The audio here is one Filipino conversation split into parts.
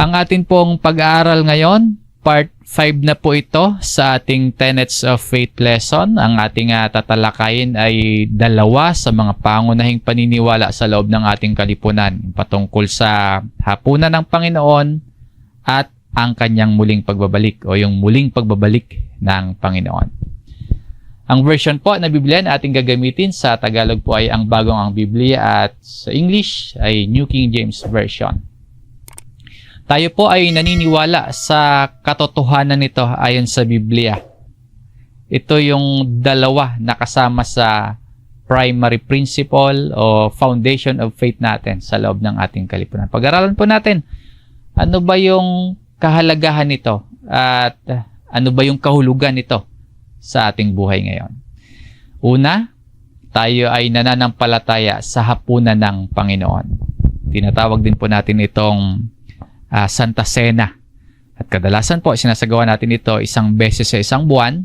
Ang atin pong pag-aaral ngayon, part 5 na po ito sa ating Tenets of Faith lesson. Ang ating tatalakayin ay dalawa sa mga pangunahing paniniwala sa loob ng ating kalipunan patungkol sa hapunan ng Panginoon at ang kanyang muling pagbabalik o yung muling pagbabalik ng Panginoon. Ang version po na Biblia na ating gagamitin sa Tagalog po ay ang Bagong ang Biblia at sa English ay New King James Version. Tayo po ay naniniwala sa katotohanan nito ayon sa Biblia. Ito yung dalawa na kasama sa primary principle o foundation of faith natin sa loob ng ating kalipunan. Pag-aralan po natin, ano ba yung kahalagahan nito at ano ba yung kahulugan nito sa ating buhay ngayon. Una, tayo ay nananampalataya sa hapunan ng Panginoon. Tinatawag din po natin itong Santa Cena. At kadalasan po, sinasagawa natin ito isang beses sa isang buwan,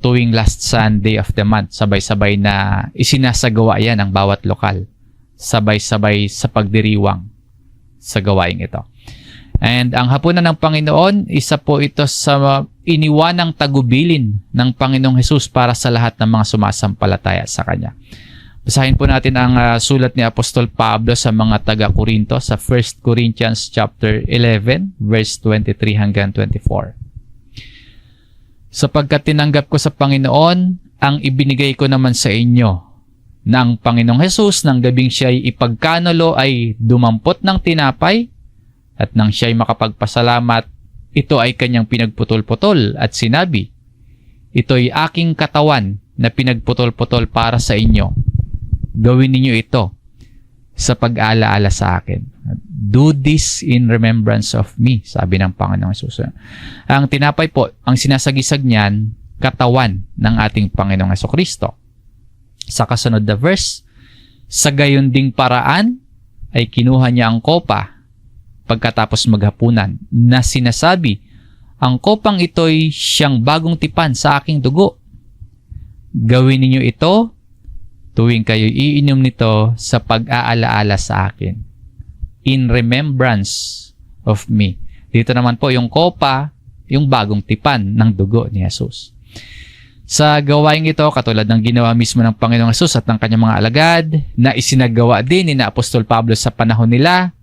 tuwing last Sunday of the month. Sabay-sabay na isinasagawa yan ang bawat lokal. Sabay-sabay sa pagdiriwang sa gawaing ito. And ang hapunan ng Panginoon, isa po ito sa iniwanang tagubilin ng Panginoong Hesus para sa lahat ng mga sumasampalataya sa Kanya. Basahin po natin ang sulat ni Apostol Pablo sa mga taga-Korinto sa 1 Corinthians chapter 11, verse 23 hanggang 24. Sapagkat tinanggap ko sa Panginoon ang ibinigay ko naman sa inyo, na ang Panginoong Hesus ng gabing siya'y ipagkanulo ay dumampot ng tinapay, at nang siya'y makapagpasalamat, ito ay kanyang pinagputol-putol at sinabi, ito'y aking katawan na pinagputol-putol para sa inyo. Gawin ninyo ito sa pag-alaala sa akin. Do this in remembrance of me, sabi ng Panginoong Hesus. Ang tinapay po, ang sinasagisag niyan, katawan ng ating Panginoong Hesukristo. Sa kasunod na verse, sa gayon ding paraan ay kinuha niya ang kopa pagkatapos maghapunan na sinasabi, ang kopang ito'y siyang bagong tipan sa aking dugo. Gawin ninyo ito tuwing kayo iinom nito sa pag-aalaala sa akin. In remembrance of me. Dito naman po yung kopa, yung bagong tipan ng dugo ni Jesus. Sa gawaing ito, katulad ng ginawa mismo ng Panginoong Jesus at ng kanyang mga alagad, na isinagawa din ni Apostol Pablo sa panahon nila,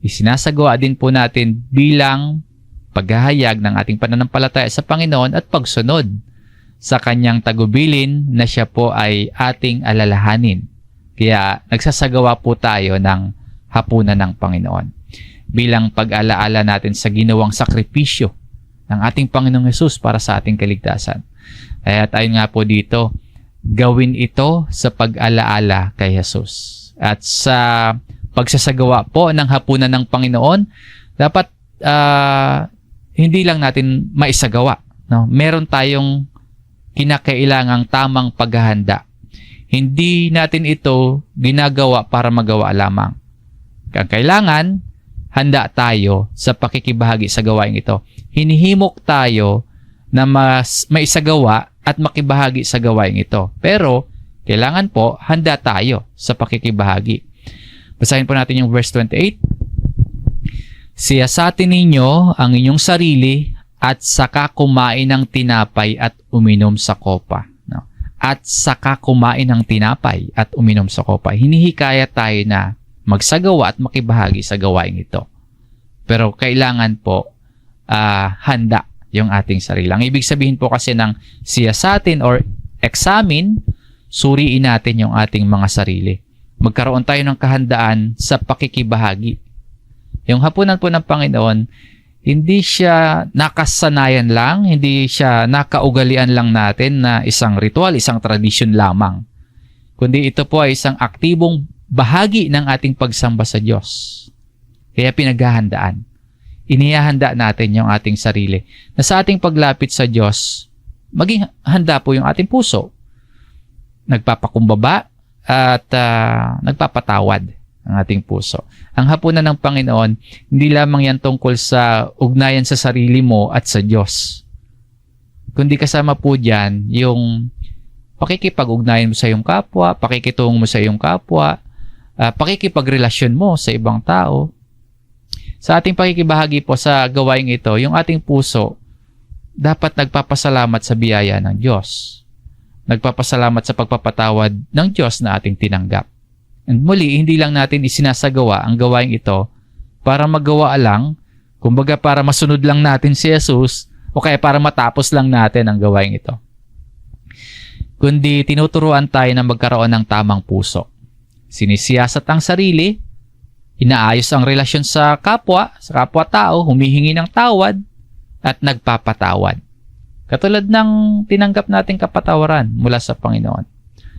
isinasagawa din po natin bilang paghahayag ng ating pananampalataya sa Panginoon at pagsunod sa kanyang tagubilin na siya po ay ating alalahanin. Kaya nagsasagawa po tayo ng hapunan ng Panginoon bilang pag-alaala natin sa ginawang sakripisyo ng ating Panginoong Hesus para sa ating kaligtasan. Kaya tayo nga po dito, gawin ito sa pag-alaala kay Hesus. At sa pagsasagawa po ng hapunan ng Panginoon, dapat hindi lang natin maisagawa. No? Meron tayong kinakailangang tamang paghahanda. Hindi natin ito ginagawa para magawa lamang. Kailangan, handa tayo sa pakikibahagi sa gawain ito. Hinihimok tayo na maisagawa at makibahagi sa gawain ito. Pero, kailangan po, handa tayo sa pakikibahagi. Basahin po natin yung verse 28. Siyasatin ninyo ang inyong sarili at saka kumain ng tinapay at uminom sa kopa. No? At saka kumain ng tinapay at uminom sa kopa. Hinihikaya tayo na magsagawa at makibahagi sa gawain ito. Pero kailangan po handa yung ating sarili. Ang ibig sabihin po kasi ng siyasatin or examine, suriin natin yung ating mga sarili. Magkaroon tayo ng kahandaan sa pakikibahagi. Yung hapunan po ng Panginoon, hindi siya nakasanayan lang, hindi siya nakaugalian lang natin na isang ritual, isang tradisyon lamang. Kundi ito po ay isang aktibong bahagi ng ating pagsamba sa Diyos. Kaya pinaghahandaan. Inihahanda natin yung ating sarili. Na sa ating paglapit sa Diyos, maging handa po yung ating puso. Nagpapakumbaba at nagpapatawad ang ating puso. Ang hapunan ng Panginoon, hindi lamang yan tungkol sa ugnayan sa sarili mo at sa Diyos. Kundi kasama po dyan yung pakikipag-ugnayan mo sa iyong kapwa, pakikitungo mo sa iyong kapwa, pakikipagrelasyon mo sa ibang tao. Sa ating pakikibahagi po sa gawaing ito, yung ating puso dapat nagpapasalamat sa biyaya ng Diyos. Nagpapasalamat sa pagpapatawad ng Diyos na ating tinanggap. And muli, hindi lang natin isinasagawa ang gawaing ito para magawa lang, kumbaga para masunod lang natin si Jesus, o kaya para matapos lang natin ang gawaing ito. Kundi tinuturuan tayo na magkaroon ng tamang puso. Sinisiyasat ang sarili, inaayos ang relasyon sa kapwa-tao, humihingi ng tawad, at nagpapatawad. Katulad ng tinanggap nating kapatawaran mula sa Panginoon.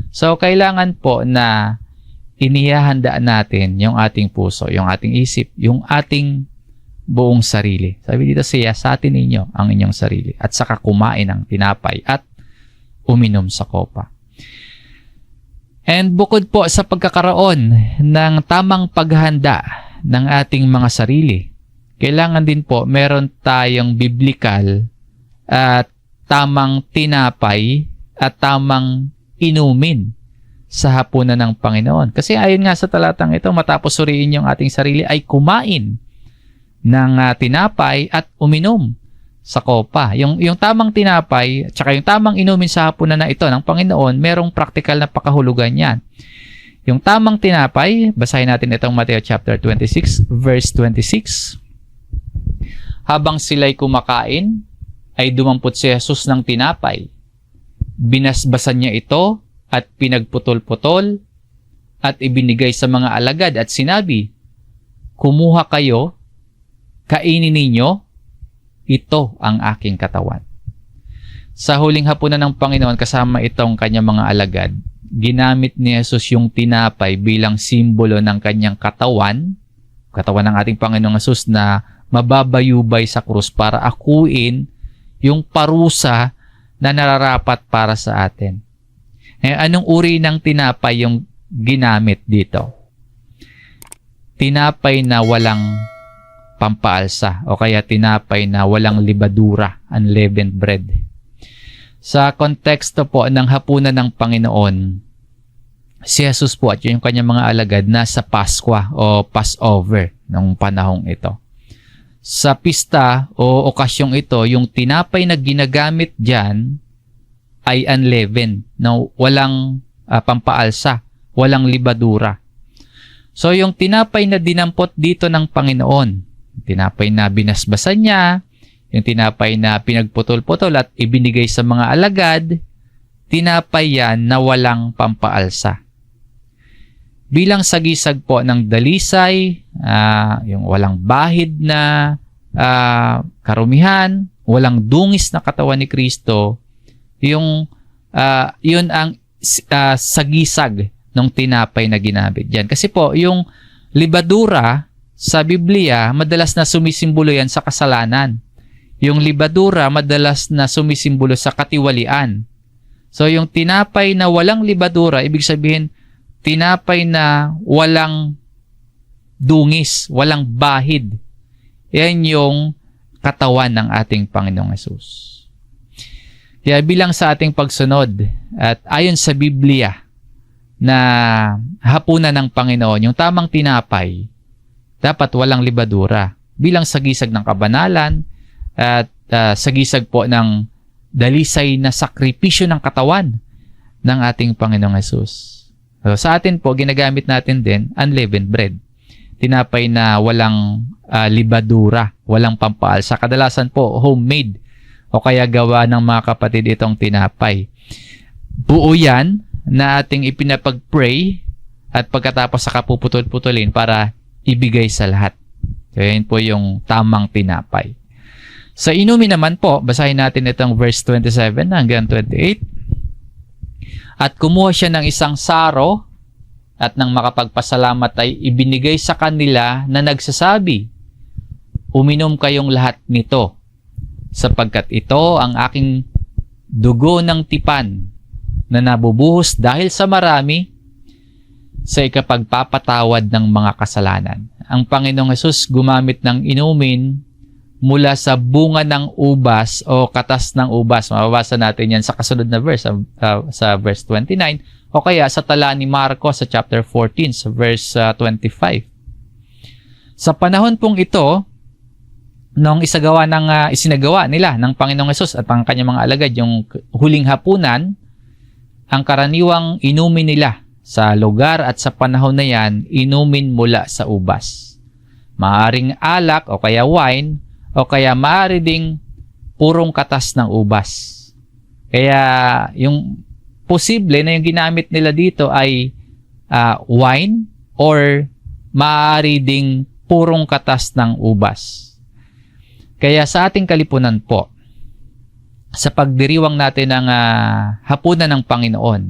So, kailangan po na inihahandaan natin yung ating puso, yung ating isip, yung ating buong sarili. Sabi dito, siyasatin ninyo ang inyong sarili at saka kumain ng tinapay at uminom sa kopa. And bukod po sa pagkakaroon ng tamang paghahanda ng ating mga sarili, kailangan din po meron tayong biblikal at tamang tinapay at tamang inumin sa hapunan ng Panginoon. Kasi ayon nga sa talatang ito, matapos suriin yung ating sarili ay kumain ng tinapay at uminom sa kopa. Yung tamang tinapay at saka yung tamang inumin sa hapunan na ito ng Panginoon, merong praktikal na pakahulugan yan. Yung tamang tinapay, basahin natin itong Mateo chapter 26, verse 26. Habang sila'y kumakain, ay dumampot si Jesus ng tinapay. Binasbasan niya ito at pinagputol-putol at ibinigay sa mga alagad at sinabi, "Kumuha kayo, kainin ninyo, ito ang aking katawan." Sa huling hapunan ng Panginoon kasama itong kanyang mga alagad, ginamit ni Jesus yung tinapay bilang simbolo ng kanyang katawan ng ating Panginoong Jesus na mababayubay sa krus para akuin yung parusa na nararapat para sa atin. Anong uri ng tinapay yung ginamit dito? Tinapay na walang pampaalsa o kaya tinapay na walang libadura, unleavened bread. Sa konteksto po ng hapunan ng Panginoon, si Jesus po at yung kanyang mga alagad nasa Paskwa o Passover noong panahong ito. Sa pista o okasyong ito, yung tinapay na ginagamit dyan ay unleavened, na walang pampaalsa, walang libadura. So yung tinapay na dinampot dito ng Panginoon, tinapay na binasbasan niya, yung tinapay na pinagputol-putol at ibinigay sa mga alagad, tinapay yan na walang pampaalsa. Bilang sagisag po ng dalisay, yung walang bahid na karumihan, walang dungis na katawan ni Kristo, yun ang sagisag ng tinapay na ginamit diyan. Kasi po, yung libadura sa Biblia, madalas na sumisimbolo yan sa kasalanan. Yung libadura, madalas na sumisimbolo sa katiwalian. So, yung tinapay na walang libadura, ibig sabihin, tinapay na walang dungis, walang bahid. Yan yung katawan ng ating Panginoong Hesus. Kaya bilang sa ating pagsunod, at ayon sa Biblia, na hapunan ng Panginoon, yung tamang tinapay, dapat walang libadura. Bilang sagisag ng kabanalan, at sagisag po ng dalisay na sakripisyo ng katawan ng ating Panginoong Hesus. So, sa atin po, ginagamit natin din unleavened bread. Tinapay na walang libadura, walang pampaalsa. Kadalasan po, homemade o kaya gawa ng mga kapatid itong tinapay. Buo yan na ating ipinapag-pray at pagkatapos sa kapuputol-putulin para ibigay sa lahat. So, yan po yung tamang tinapay. Sa inumin naman po, basahin natin itong verse 27 hanggang 28. At kumuha siya ng isang saro at nang makapagpasalamat ay ibinigay sa kanila na nagsasabi, "Uminom kayong lahat nito, sapagkat ito ang aking dugo ng tipan na nabubuhos dahil sa marami sa ikapagpapatawad ng mga kasalanan." Ang Panginoong Hesus gumamit ng inumin mula sa bunga ng ubas o katas ng ubas. Mababasa natin yan sa kasunod na verse, sa verse 29, o kaya sa tala ni Marcos sa chapter 14, sa verse 25. Sa panahon pong ito, nung isinagawa nila ng Panginoong Hesus at ang kanyang mga alagad yung huling hapunan, ang karaniwang inumin nila sa lugar at sa panahon na yan, inumin mula sa ubas. Maaring alak o kaya wine o kaya maaari ding purong katas ng ubas. Kaya yung posible na yung ginamit nila dito ay wine or maaari ding purong katas ng ubas. Kaya sa ating kalipunan po, sa pagdiriwang natin ng hapunan ng Panginoon,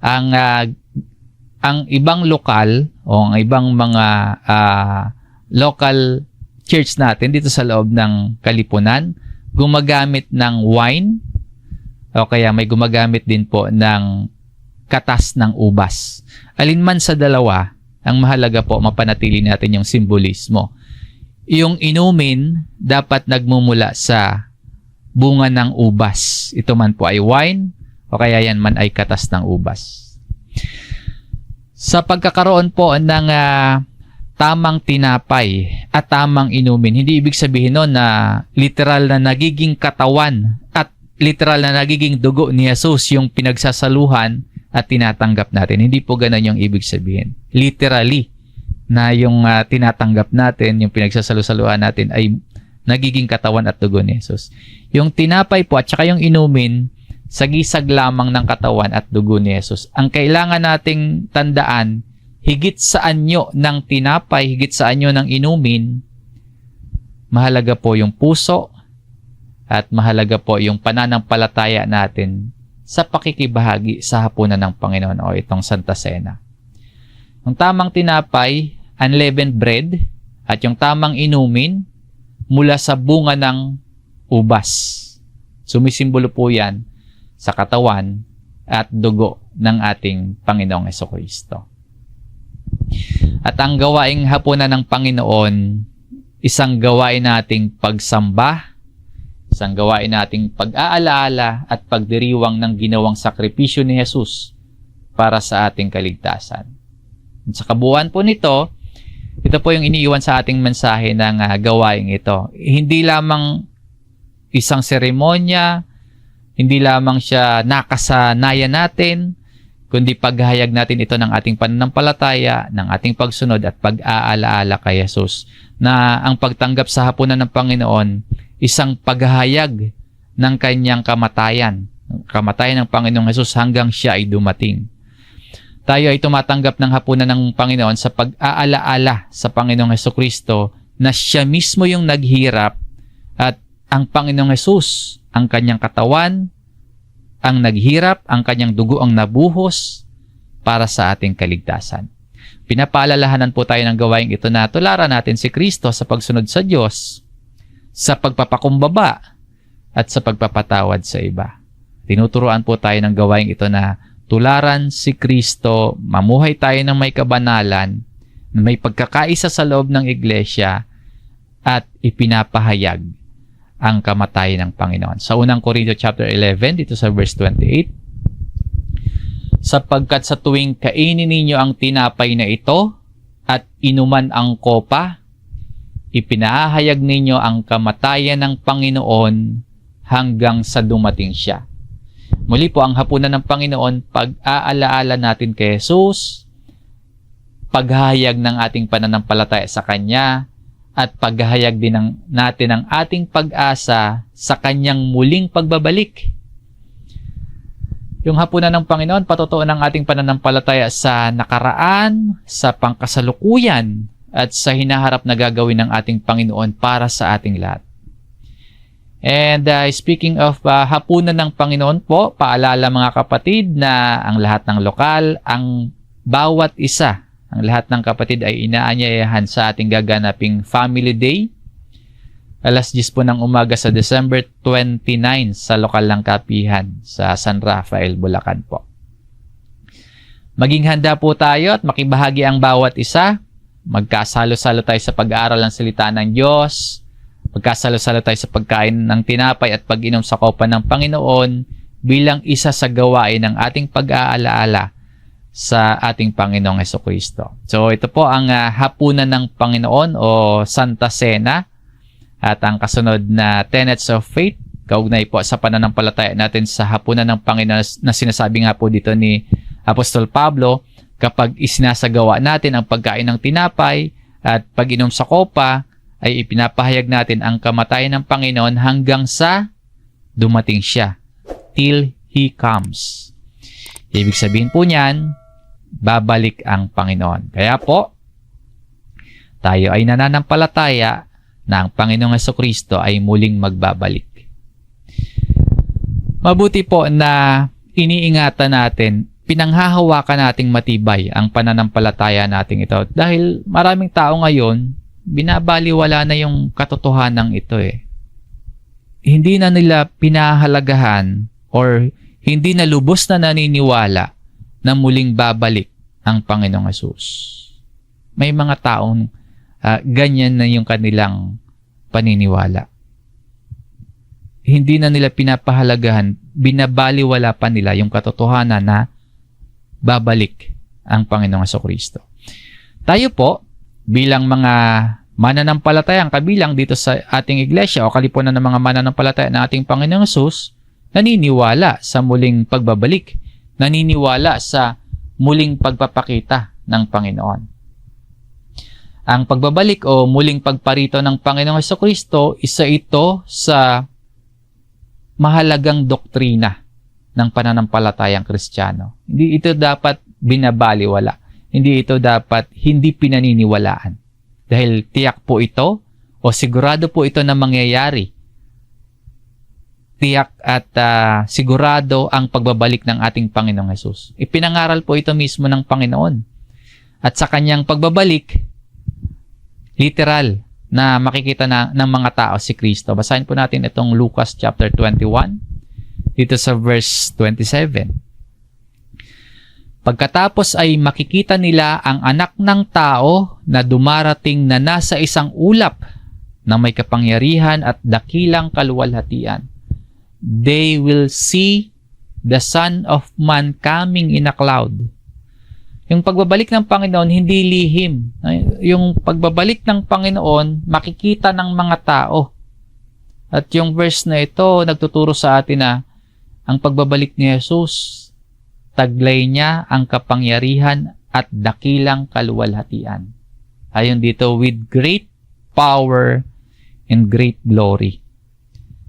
ang ibang lokal o ang ibang mga local church natin dito sa loob ng kalipunan, gumagamit ng wine o kaya may gumagamit din po ng katas ng ubas. Alinman sa dalawa, ang mahalaga po mapanatili natin yung simbolismo. Yung inumin dapat nagmumula sa bunga ng ubas. Ito man po ay wine o kaya yan man ay katas ng ubas. Sa pagkakaroon po ng tamang tinapay at tamang inumin, hindi ibig sabihin nun na literal na nagiging katawan at literal na nagiging dugo ni Jesus yung pinagsasaluhan at tinatanggap natin. Hindi po ganun yung ibig sabihin. Literally, na yung tinatanggap natin, yung pinagsasalusaluhan natin ay nagiging katawan at dugo ni Jesus. Yung tinapay po at saka yung inumin, sagisag lamang ng katawan at dugo ni Jesus. Ang kailangan nating tandaan, higit sa anyo ng tinapay, higit sa anyo ng inumin, mahalaga po yung puso at mahalaga po yung pananampalataya natin sa pakikibahagi sa hapunan ng Panginoon o itong Santa Cena. Ang tamang tinapay, unleavened bread, at yung tamang inumin mula sa bunga ng ubas. Sumisimbolo po yan sa katawan at dugo ng ating Panginoong Hesukristo. At ang gawaing hapunan ng Panginoon, isang gawain nating pagsamba, isang gawain nating pag-aalaala at pagdiriwang ng ginawang sakripisyo ni Jesus para sa ating kaligtasan. At sa kabuuan po nito, ito po yung iniiwan sa ating mensahe ng gawaing ito. Hindi lamang isang seremonya, hindi lamang siya nakasanayan natin, kundi paghahayag natin ito ng ating pananampalataya, ng ating pagsunod at pag-aalaala kay Jesus, na ang pagtanggap sa hapunan ng Panginoon, isang paghahayag ng kanyang kamatayan ng Panginoong Jesus hanggang siya ay dumating. Tayo ay tumatanggap ng hapunan ng Panginoon sa pag-aalaala sa Panginoong Hesukristo na siya mismo yung naghirap at ang Panginoong Jesus, ang kanyang katawan, ang naghirap, ang kanyang dugo ang nabuhos para sa ating kaligtasan. Pinapaalalahanan po tayo ng gawaing ito na tularan natin si Kristo sa pagsunod sa Diyos, sa pagpapakumbaba at sa pagpapatawad sa iba. Tinuturuan po tayo ng gawaing ito na tularan si Kristo, mamuhay tayo ng may kabanalan, may pagkakaisa sa loob ng iglesia, at ipinapahayag ang kamatayan ng Panginoon. Sa unang Korinto chapter 11, dito sa verse 28, sapagkat sa tuwing kainin ninyo ang tinapay na ito at inuman ang kopa, ipinahayag ninyo ang kamatayan ng Panginoon hanggang sa dumating siya. Muli po, ang hapunan ng Panginoon, pag-aalaala natin kay Jesus, paghahayag ng ating pananampalataya sa Kanya, at paghahayag din natin ang ating pag-asa sa Kanyang muling pagbabalik. Yung hapunan ng Panginoon, patutuon ang ating pananampalataya sa nakaraan, sa pangkasalukuyan, at sa hinaharap na gagawin ng ating Panginoon para sa ating lahat. And speaking of hapunan ng Panginoon po, paalala mga kapatid na ang lahat ng lokal, ang bawat isa, ang lahat ng kapatid ay inaanyayahan sa ating gaganaping Family Day. Alas 10 po ng umaga sa December 29 sa lokal ng kapihan sa San Rafael, Bulacan po. Maging handa po tayo at makibahagi ang bawat isa. Magkasalo-salo tayo sa pag-aaral ng salita ng Diyos. Magkasalo-salo tayo sa pagkain ng tinapay at pag-inom sa kopa ng Panginoon bilang isa sa gawain ng ating pag-aalaala sa ating Panginoong Hesukristo. So ito po ang hapunan ng Panginoon o Santa Cena at ang kasunod na tenets of faith kaugnay po sa pananampalataya natin sa hapunan ng Panginoon na sinasabi nga po dito ni Apostol Pablo, kapag isinasagawa natin ang pagkain ng tinapay at pag-inom sa kopa, ay ipinapahayag natin ang kamatayan ng Panginoon hanggang sa dumating siya, till He comes. Ibig sabihin po niyan, babalik ang Panginoon. Kaya po, tayo ay nananampalataya na ang Panginoong Hesukristo ay muling magbabalik. Mabuti po na iniingatan natin, pinanghahawakan nating matibay ang pananampalataya nating ito. Dahil maraming tao ngayon, binabaliwala na yung katotohanan ito eh. Hindi na nila pinahalagahan or hindi na lubos na naniniwala na muling babalik ang Panginoong Hesus. May mga taong ganyan na yung kanilang paniniwala. Hindi na nila pinapahalagahan, binabaliwala pa nila yung katotohanan na babalik ang Panginoong Hesukristo. Tayo po, bilang mga mananampalatayang kabilang dito sa ating iglesia o kalipunan ng mga mananampalataya ng ating Panginoong Hesus, naniniwala sa muling pagbabalik, naniniwala sa muling pagpapakita ng Panginoon. Ang pagbabalik o muling pagparito ng Panginoong Hesukristo, isa ito sa mahalagang doktrina ng pananampalatayang Kristiyano. Hindi ito dapat binabaliwala. Hindi ito dapat hindi pinaniniwalaan. Dahil tiyak po ito o sigurado po ito na mangyayari. Tiyak at sigurado ang pagbabalik ng ating Panginoong Hesus. Ipinangaral po ito mismo ng Panginoon. At sa kanyang pagbabalik, literal na makikita na ng mga tao si Kristo. Basahin po natin itong Lucas chapter 21, dito sa verse 27. Pagkatapos ay makikita nila ang anak ng tao na dumarating na nasa isang ulap na may kapangyarihan at dakilang kaluwalhatian. They will see the Son of Man coming in a cloud. Yung pagbabalik ng Panginoon, hindi lihim. Yung pagbabalik ng Panginoon, makikita ng mga tao. At yung verse na ito, nagtuturo sa atin na ang pagbabalik ni Jesus, taglay niya ang kapangyarihan at dakilang kaluwalhatian. Ayon dito, with great power and great glory.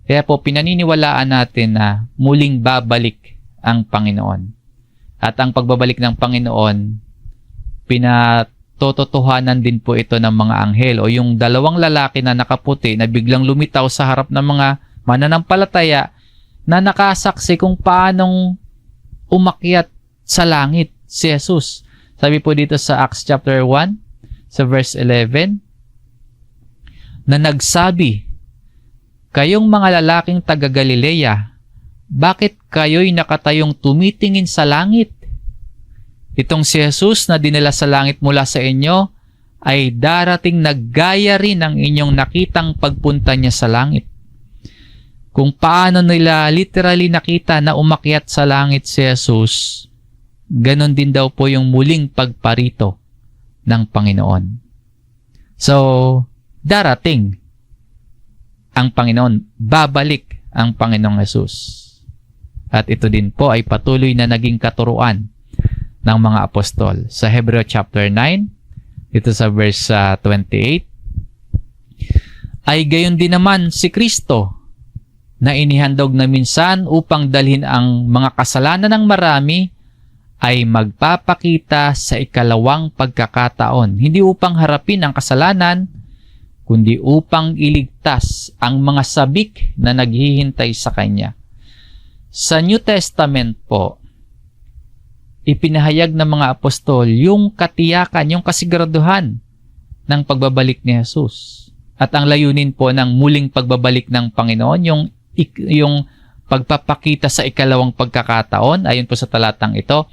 Kaya po, pinaniniwalaan natin na muling babalik ang Panginoon. At ang pagbabalik ng Panginoon, pinatototohanan din po ito ng mga anghel o yung dalawang lalaki na nakaputi na biglang lumitaw sa harap ng mga mananampalataya na nakasaksi kung paanong umakyat sa langit si Jesus. Sabi po dito sa Acts chapter 1, sa verse 11, na nagsabi, "Kayong mga lalaking taga Galilea, bakit kayo'y nakatayong tumitingin sa langit? Itong si Jesus na dinala sa langit mula sa inyo ay darating na gaya rin ng inyong nakitang pagpunta niya sa langit." Kung paano nila literally nakita na umakyat sa langit si Jesus, ganon din daw po yung muling pagparito ng Panginoon. So, darating ang Panginoon, babalik ang Panginoong Jesus. At ito din po ay patuloy na naging katuruan ng mga apostol. Sa Hebreo chapter 9, dito sa verse 28, ay gayon din naman si Kristo na inihandog na minsan upang dalhin ang mga kasalanan ng marami ay magpapakita sa ikalawang pagkakataon. Hindi upang harapin ang kasalanan, kundi upang iligtas ang mga sabik na naghihintay sa Kanya. Sa New Testament po, ipinahayag ng mga apostol yung katiyakan, yung kasiguraduhan ng pagbabalik ni Jesus. At ang layunin po ng muling pagbabalik ng Panginoon, yung pagpapakita sa ikalawang pagkakataon, ayon po sa talatang ito,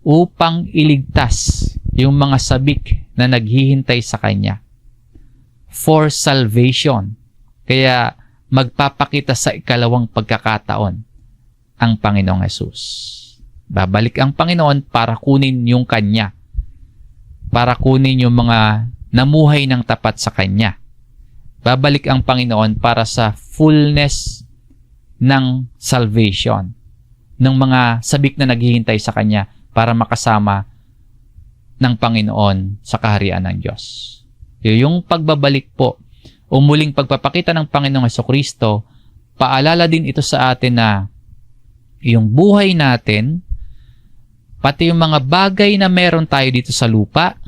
upang iligtas yung mga sabik na naghihintay sa Kanya. For salvation. Kaya magpapakita sa ikalawang pagkakataon ang Panginoong Hesus. Babalik ang Panginoon para kunin yung Kanya. Para kunin yung mga namuhay ng tapat sa Kanya. Babalik ang Panginoon para sa fullness ng salvation. Ng mga sabik na naghihintay sa Kanya para makasama ng Panginoon sa kaharian ng Diyos. Yung pagbabalik po o muling pagpapakita ng Panginoong Hesukristo, paalala din ito sa atin na yung buhay natin, pati yung mga bagay na meron tayo dito sa lupa,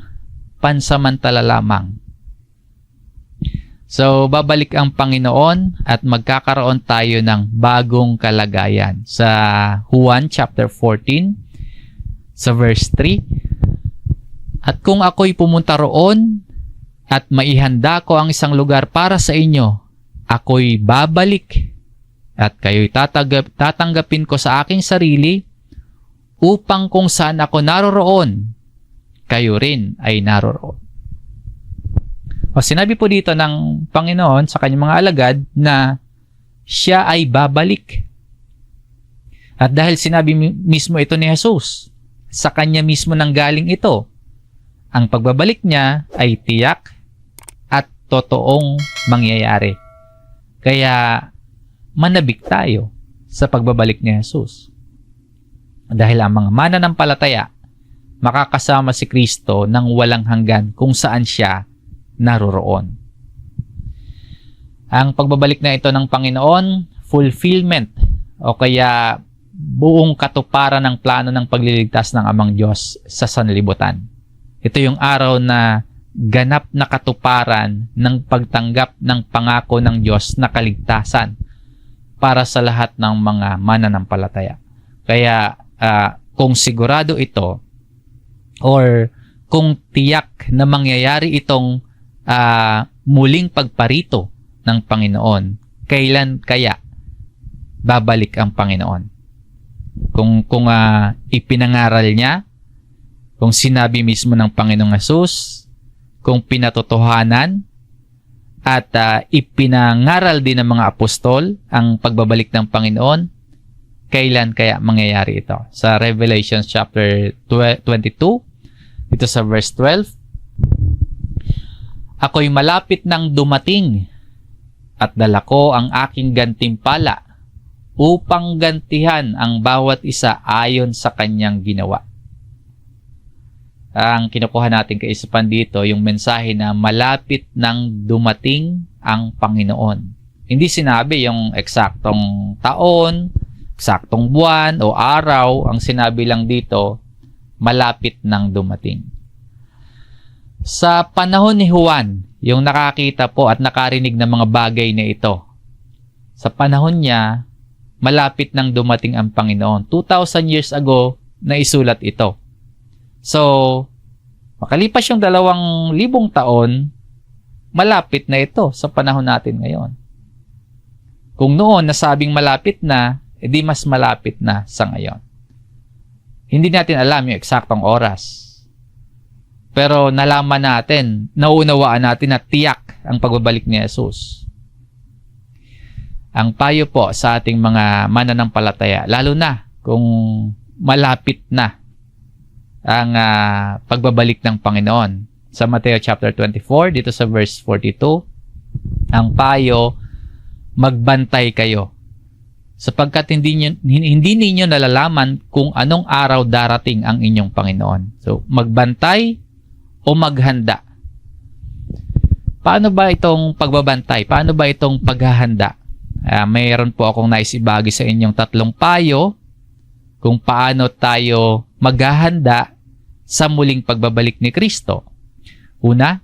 pansamantala lamang. So, babalik ang Panginoon at magkakaroon tayo ng bagong kalagayan. Sa Juan chapter 14, sa verse 3, "At kung ako'y pumunta roon at maihanda ko ang isang lugar para sa inyo, ako'y babalik at kayo'y tatanggapin ko sa aking sarili upang kung saan ako naroroon, kayo rin ay naroroon." O sinabi po dito ng Panginoon sa kanyang mga alagad na siya ay babalik. At dahil sinabi mismo ito ni Jesus, sa kanya mismo nanggaling ito, ang pagbabalik niya ay tiyak at totoong mangyayari. Kaya manabik tayo sa pagbabalik ni Jesus. Dahil ang mga mananampalataya, makakasama si Kristo ng walang hanggan kung saan siya naroroon. Ang pagbabalik na ito ng Panginoon, fulfillment o kaya buong katuparan ng plano ng pagliligtas ng Amang Diyos sa sanlibutan. Ito yung araw na ganap na katuparan ng pagtanggap ng pangako ng Diyos na kaligtasan para sa lahat ng mga mananampalataya. Kaya kung sigurado ito or kung tiyak na mangyayari itong muling pagparito ng Panginoon, kailan kaya babalik ang Panginoon? Kung ipinangaral niya, kung sinabi mismo ng Panginoong Hesus, kung pinatotohanan at ipinangaral din ng mga apostol ang pagbabalik ng Panginoon, kailan kaya mangyayari ito? Sa Revelation chapter 22, ito sa verse 12, "Ako'y malapit nang dumating at dala ko ang aking gantimpala upang gantihan ang bawat isa ayon sa kanyang ginawa." Ang kinukuha natin kaisipan dito, yung mensahe na malapit nang dumating ang Panginoon. Hindi sinabi yung eksaktong taon, eksaktong buwan o araw. Ang sinabi lang dito, malapit nang dumating. Sa panahon ni Juan, yung nakakita po at nakarinig ng mga bagay na ito, sa panahon niya, malapit nang dumating ang Panginoon. 2,000 years ago, naisulat ito. So, makalipas yung 2,000 taon, malapit na ito sa panahon natin ngayon. Kung noon nasabing malapit na, edi mas malapit na sa ngayon. Hindi natin alam yung eksaktong oras. Pero nalaman natin, nauunawaan natin na tiyak ang pagbabalik ni Jesus. Ang payo po sa ating mga mananampalataya, lalo na kung malapit na ang pagbabalik ng Panginoon. Sa Mateo chapter 24, dito sa verse 42, ang payo, magbantay kayo. Sapagkat hindi ninyo nalalaman kung anong araw darating ang inyong Panginoon. So, magbantay o maghanda. Paano ba itong pagbabantay? Paano ba itong paghahanda? Mayroon po akong naisibagi sa inyong 3 payo kung paano tayo maghahanda sa muling pagbabalik ni Kristo. Una,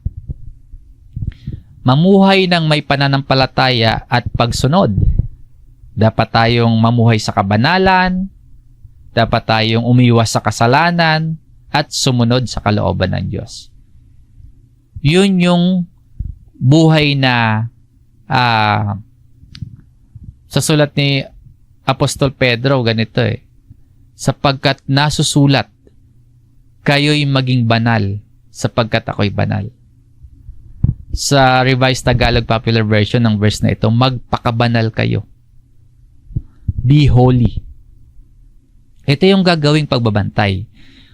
mamuhay ng may pananampalataya at pagsunod. Dapat tayong mamuhay sa kabanalan, dapat tayong umiwas sa kasalanan, at sumunod sa kalooban ng Diyos. Yun yung buhay na sa sulat ni Apostol Pedro, ganito sapagkat nasusulat, kayo'y maging banal sapagkat ako'y banal. Sa Revised Tagalog Popular Version ng verse na ito, magpakabanal kayo. Be holy. Ito yung gagawing pagbabantay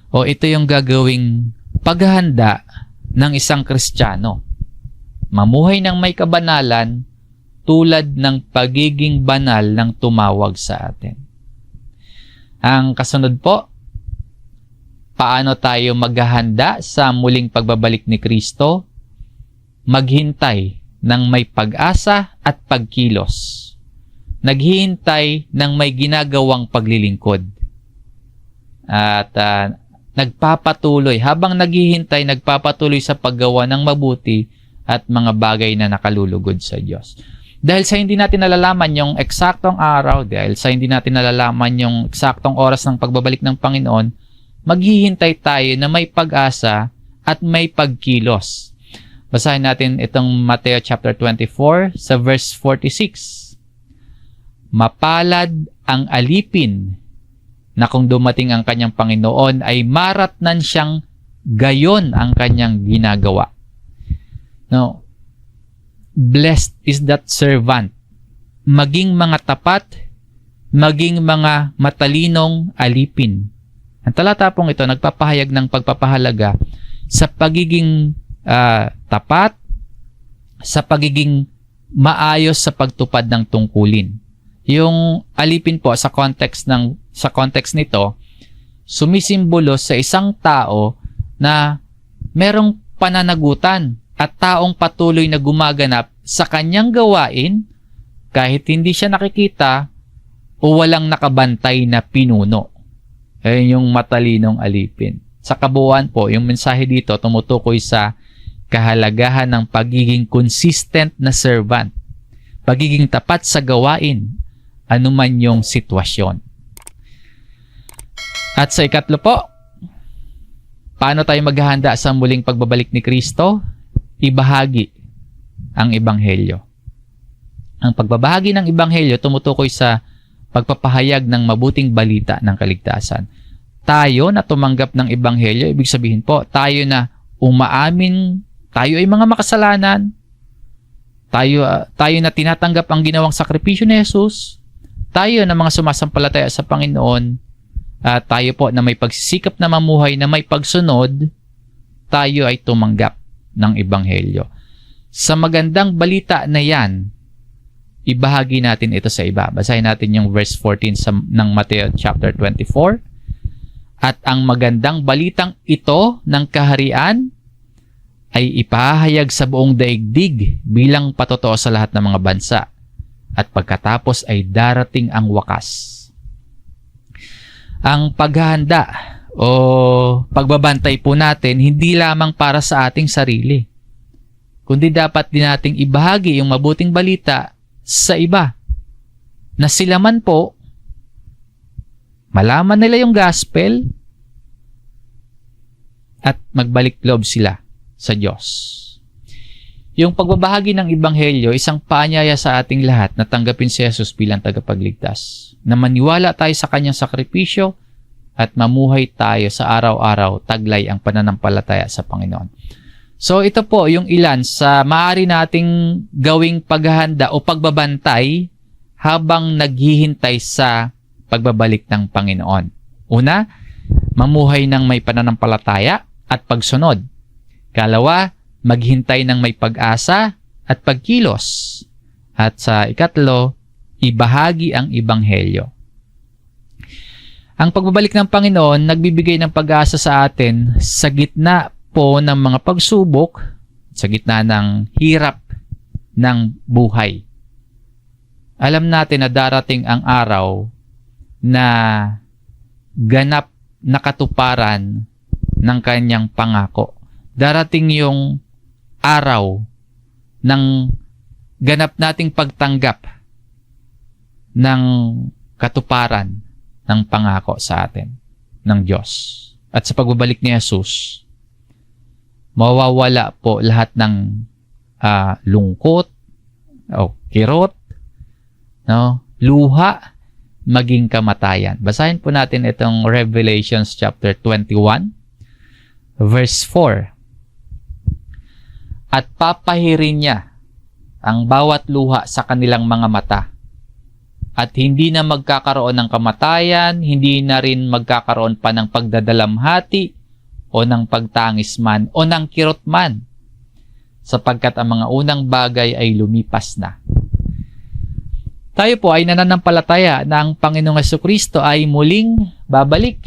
o ito yung gagawing paghahanda ng isang Kristiyano. Mamuhay ng may kabanalan tulad ng pagiging banal ng tumawag sa atin. Ang kasunod po, paano tayo maghahanda sa muling pagbabalik ni Kristo? Maghintay ng may pag-asa at pagkilos. Naghihintay ng may ginagawang paglilingkod. At nagpapatuloy, habang naghihintay, nagpapatuloy sa paggawa ng mabuti at mga bagay na nakalulugod sa Diyos. Dahil sa hindi natin nalalaman yung eksaktong araw, dahil sa hindi natin nalalaman yung eksaktong oras ng pagbabalik ng Panginoon, maghihintay tayo na may pag-asa at may pagkilos. Basahin natin itong Mateo chapter 24 sa verse 46. Mapalad ang alipin na kung dumating ang kanyang Panginoon ay maratnan siyang gayon ang kanyang ginagawa. No, blessed is that servant. Maging mga tapat, maging mga matalinong alipin. Ang talata pong ito nagpapahayag ng pagpapahalaga sa pagiging tapat, sa pagiging maayos sa pagtupad ng tungkulin. Yung alipin po sa context nito, sumisimbolo sa isang tao na merong pananagutan at taong patuloy na gumaganap sa kanyang gawain kahit hindi siya nakikita o walang nakabantay na pinuno. Ayun yung matalinong alipin. Sa kabuuan po, yung mensahe dito tumutukoy sa kahalagahan ng pagiging consistent na servant, pagiging tapat sa gawain, anuman yung sitwasyon. At sa ikatlo po, paano tayo maghahanda sa muling pagbabalik ni Kristo? Ibahagi ang Ebanghelyo. Ang pagbabahagi ng Ebanghelyo tumutukoy sa pagpapahayag ng mabuting balita ng kaligtasan. Tayo na tumanggap ng Ebanghelyo, ibig sabihin po, tayo na umaamin, tayo ay mga makasalanan, tayo na tinatanggap ang ginawang sakripisyo ni Jesus, tayo na mga sumasampalataya sa Panginoon, tayo po na may pagsisikap na mamuhay, na may pagsunod, tayo ay tumanggap ng Ebanghelyo. Sa magandang balita na yan, ibahagi natin ito sa iba. Basahin natin yung verse 14 ng Mateo chapter 24. At ang magandang balitang ito ng kaharian ay ipahayag sa buong daigdig bilang patotoo sa lahat ng mga bansa. At pagkatapos ay darating ang wakas. Ang paghahanda o pagbabantay po natin hindi lamang para sa ating sarili, kundi dapat din nating ibahagi yung mabuting balita sa iba na sila man po malaman nila yung gospel at magbalik loob sila sa Diyos. Yung pagbabahagi ng Ebanghelyo, isang paanyaya sa ating lahat na tanggapin si Jesus bilang tagapagligtas, na maniwala tayo sa kanyang sakripisyo at mamuhay tayo sa araw-araw taglay ang pananampalataya sa Panginoon. So ito po yung ilan sa maaari nating gawing paghahanda o pagbabantay habang naghihintay sa pagbabalik ng Panginoon. Una, mamuhay ng may pananampalataya at pagsunod. Kalawa, maghintay ng may pag-asa at pagkilos. At sa ikatlo, ibahagi ang Ebanghelyo. Ang pagbabalik ng Panginoon nagbibigay ng pag-asa sa atin sa gitna po ng mga pagsubok, sa gitna ng hirap ng buhay. Alam natin na darating ang araw na ganap na katuparan ng kanyang pangako. Darating yung araw ng ganap nating pagtanggap ng katuparan ng pangako sa atin ng Diyos. At sa pagbabalik ni Jesus, mawawala po lahat ng lungkot o kirot, no, luha, maging kamatayan. Basahin po natin itong Revelations chapter 21, verse 4. At papahirin niya ang bawat luha sa kanilang mga mata. at hindi na magkakaroon ng kamatayan, hindi na rin magkakaroon pa ng pagdadalamhati o ng pagtangis man o ng kirot man, sapagkat ang mga unang bagay ay lumipas na. Tayo po ay nananampalataya na ang Panginoong Jesucristo ay muling babalik.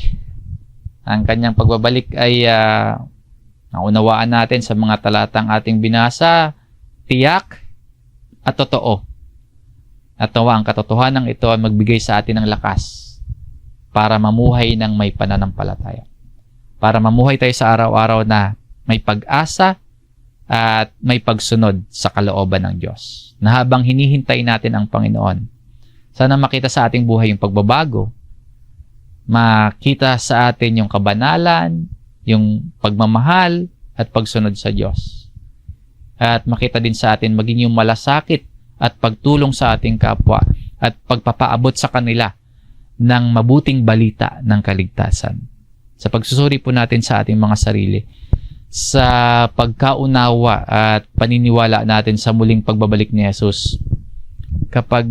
Ang kanyang pagbabalik ay naunawaan natin sa mga talatang ating binasa, tiyak at totoo. At nawa ang katotohanan ito ay magbigay sa atin ng lakas para mamuhay ng may pananampalataya. Para mamuhay tayo sa araw-araw na may pag-asa at may pagsunod sa kalooban ng Diyos. Na habang hinihintay natin ang Panginoon, sana makita sa ating buhay yung pagbabago, makita sa atin yung kabanalan, yung pagmamahal at pagsunod sa Diyos. At makita din sa atin maging yung malasakit at pagtulong sa ating kapwa at pagpapaabot sa kanila ng mabuting balita ng kaligtasan. Sa pagsusuri po natin sa ating mga sarili, sa pagkaunawa at paniniwala natin sa muling pagbabalik ni Jesus, kapag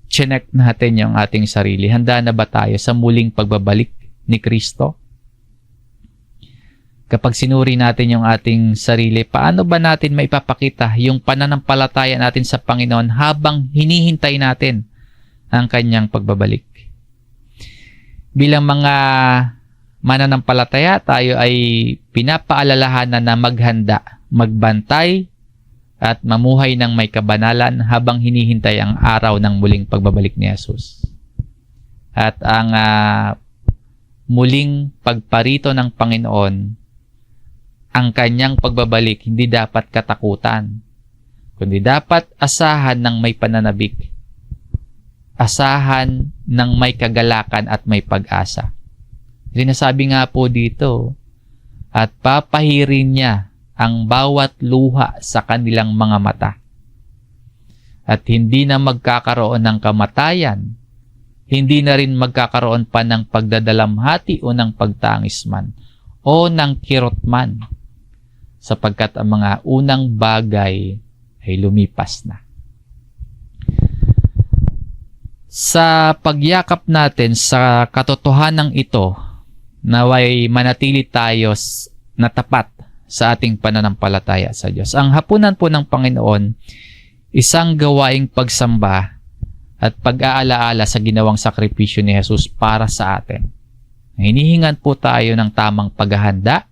chinek natin yung ating sarili, handa na ba tayo sa muling pagbabalik ni Kristo? Kapag sinuri natin yung ating sarili, paano ba natin maipapakita yung pananampalataya natin sa Panginoon habang hinihintay natin ang kanyang pagbabalik? Bilang mga mananampalataya, tayo ay pinapaalalahanan na maghanda, magbantay, at mamuhay ng may kabanalan habang hinihintay ang araw ng muling pagbabalik ni Jesus. At ang muling pagparito ng Panginoon, ang kanyang pagbabalik hindi dapat katakutan, kundi dapat asahan ng may pananabik, asahan ng may kagalakan at may pag-asa. Sinasabi nga po dito, at papahirin niya ang bawat luha sa kanilang mga mata. At hindi na magkakaroon ng kamatayan, hindi na rin magkakaroon pa ng pagdadalamhati o ng pagtangis man, o ng kirot man, sapagkat ang mga unang bagay ay lumipas na. Sa pagyakap natin sa katotohanan ito, naway manatili tayo na tapat sa ating pananampalataya sa Diyos. Ang hapunan po ng Panginoon, isang gawaing pagsamba at pag-aalaala sa ginawang sakripisyo ni Jesus para sa atin. Hinihingan po tayo ng tamang paghahanda,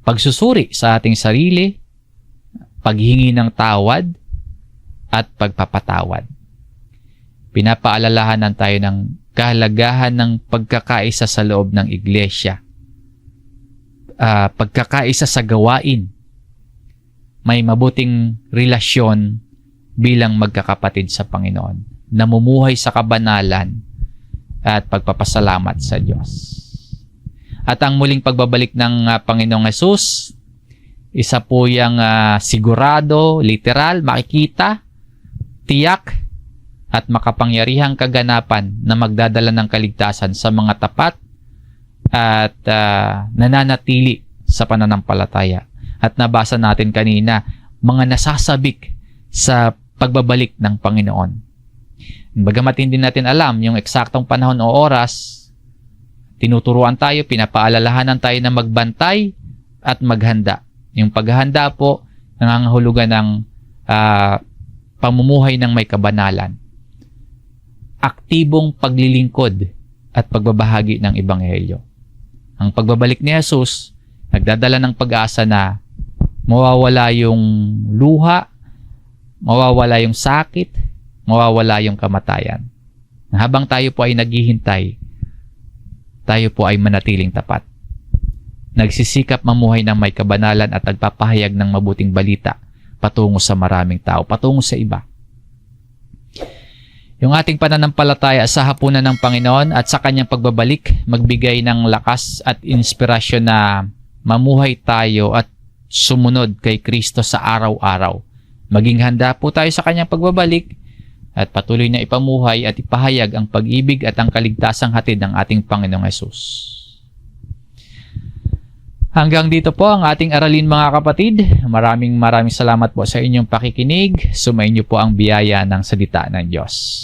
pagsusuri sa ating sarili, paghingi ng tawad, at pagpapatawad. Pinapaalalahanan tayo ng kahalagahan ng pagkakaisa sa loob ng iglesia. Pagkakaisa sa gawain. May mabuting relasyon bilang magkakapatid sa Panginoon. Namumuhay sa kabanalan at pagpapasalamat sa Diyos. At ang muling pagbabalik ng Panginoong Hesus, isa po yung sigurado, literal, makikita, tiyak, at makapangyarihang kaganapan na magdadala ng kaligtasan sa mga tapat at nananatili sa pananampalataya. At nabasa natin kanina, mga nasasabik sa pagbabalik ng Panginoon. Bagamat hindi natin alam yung eksaktong panahon o oras, tinuturuan tayo, pinapaalalahanan tayo na magbantay at maghanda. Yung paghahanda po, nangangahulugan ng pamumuhay ng may kabanalan. Aktibong paglilingkod at pagbabahagi ng Ebanghelyo. Ang pagbabalik ni Jesus, nagdadala ng pag-asa na mawawala yung luha, mawawala yung sakit, mawawala yung kamatayan. Habang tayo po ay naghihintay, tayo po ay manatiling tapat. Nagsisikap mamuhay ng may kabanalan at nagpapahayag ng mabuting balita patungo sa maraming tao, patungo sa iba. Yung ating pananampalataya sa hapunan ng Panginoon at sa kanyang pagbabalik, magbigay ng lakas at inspirasyon na mamuhay tayo at sumunod kay Kristo sa araw-araw. Maging handa po tayo sa kanyang pagbabalik at patuloy na ipamuhay at ipahayag ang pag-ibig at ang kaligtasang hatid ng ating Panginoong Hesus. Hanggang dito po ang ating aralin mga kapatid. Maraming salamat po sa inyong pakikinig. Sumainyo po ang biyaya ng salita ng Diyos.